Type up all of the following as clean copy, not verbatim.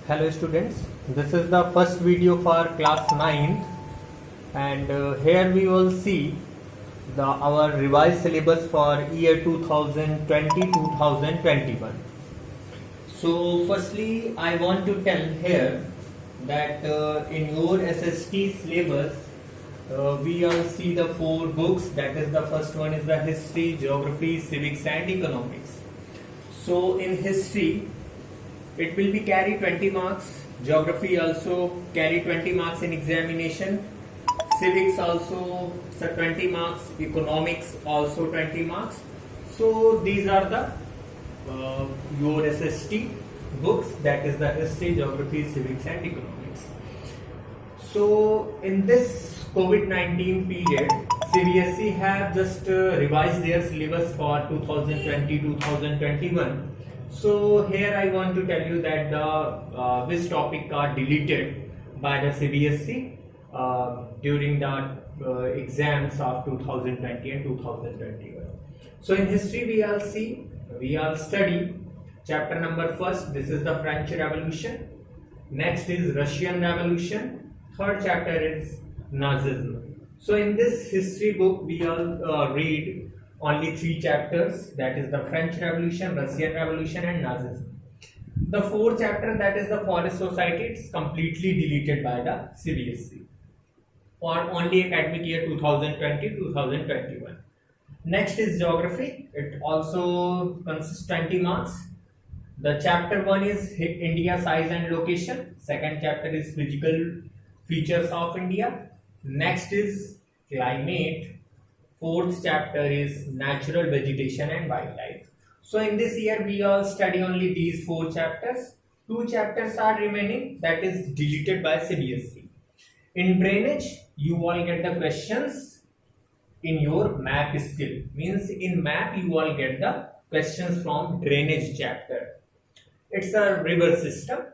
Hello students, this is the first video for class 9th and here we will see our revised syllabus for year 2020-2021. So firstly I want to tell here that in your SST syllabus we all see the 4 books, that is the first one is the history, geography, civics and economics. So in history it will be carry 20 marks, geography also carry 20 marks in examination, civics also 20 marks, economics also 20 marks. So these are the your SST books, that is the history, geography, civics and economics. So in this COVID-19 period, CBSE have just revised their syllabus for 2020-2021. So here I want to tell you that this topic are deleted by the CBSE during the exams of 2020 and 2021. So in history we all study chapter number first. This is the French Revolution. Next is Russian Revolution. Third chapter is Nazism. So in this history book we all read only 3 chapters, that is the French Revolution, Russian Revolution and Nazism. The 4th chapter, that is the Forest Society, it's completely deleted by the CBSE for only academic year 2020-2021. Next is Geography. It also consists 20 marks. The chapter 1 is India size and location. Second chapter is physical features of India. Next is climate. 4th chapter is natural vegetation and wildlife. So in this year we all study only these 4 chapters. 2 chapters are remaining, that is deleted by CBSE. In drainage you all get the questions in your map skill, means in map you all get the questions from drainage chapter. It's a river system.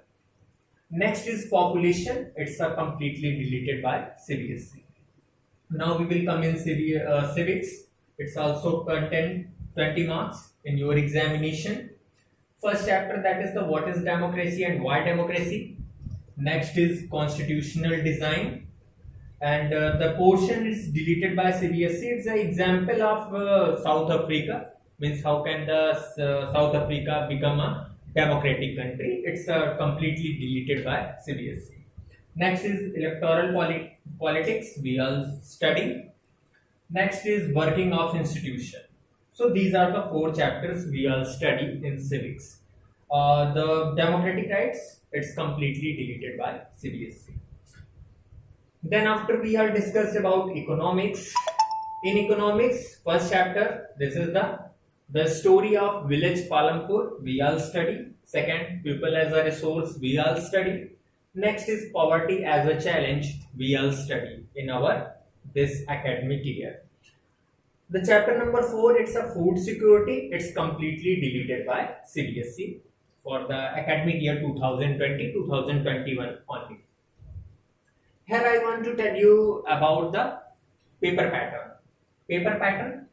Next is population, it's a completely deleted by CBSE. Now we will come in civics. It's also content 20 marks in your examination. First chapter, that is the what is democracy and why democracy. Next is constitutional design, and the portion is deleted by CBSE. It's an example of South Africa, means how can the South Africa become a democratic country. It's completely deleted by CBSE. Next is electoral politics, we all study. Next is working of institution. So these are the 4 chapters we all study in civics. The democratic rights, it's completely deleted by CBSE. Then after we all discuss about economics. In economics, first chapter, this is the story of village Palampur, we all study. Second, people as a resource, we all study. Next is poverty as a challenge, we all study in our this academic year. The chapter number 4, it's a food security, it's completely deleted by CBSE for the academic year 2020-2021 only. Here I want to tell you about the paper pattern.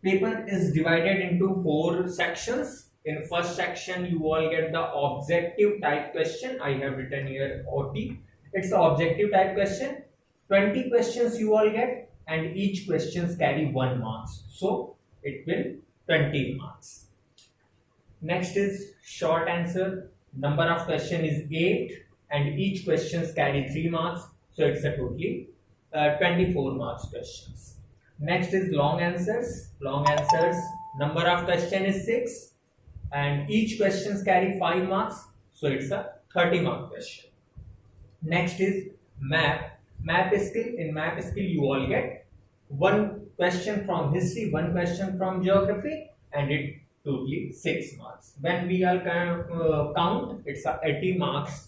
Paper is divided into 4 sections. In first section you all get the objective type question. I have written here OT. It's the objective type question. 20 questions you all get and each questions carry 1 marks. So it will 20 marks. Next is short answer. Number of question is 8 and each questions carry 3 marks. So it's a totally 24 marks questions. Next is long answers. Number of question is 6. And each questions carry 5 marks, so it's a 30 mark question. Next is map skill. In map skill you all get 1 question from history, 1 question from geography, and it totally 6 marks. When we all count, it's a 80 marks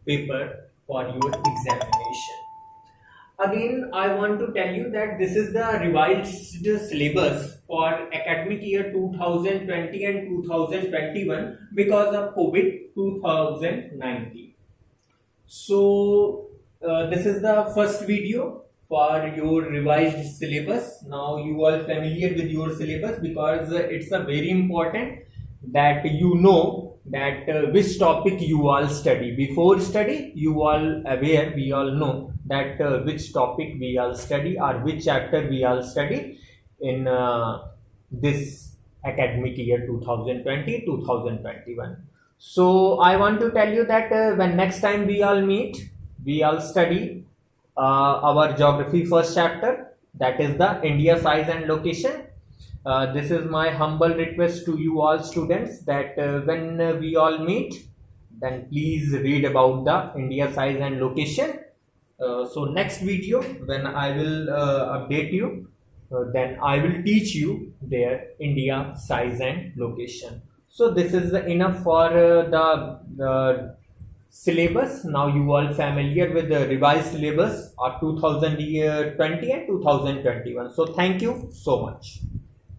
paper for your examination. Again, I want to tell you that this is the revised syllabus for academic year 2020 and 2021 because of COVID-2019. So, this is the first video for your revised syllabus. Now you are familiar with your syllabus because it's a very important that you know that which topic you all study. Before study, you all aware, we all know that which topic we all study or which chapter we all study in this academic year 2020-2021. So I want to tell you that when next time we all meet, we all study our geography first chapter, that is the India size and location. This is my humble request to you all students that when we all meet, then please read about the India size and location. So next video when I will update you, then I will teach you their India size and location. So this is enough for the syllabus. Now you all familiar with the revised syllabus of 2020 and 2021. So thank you so much.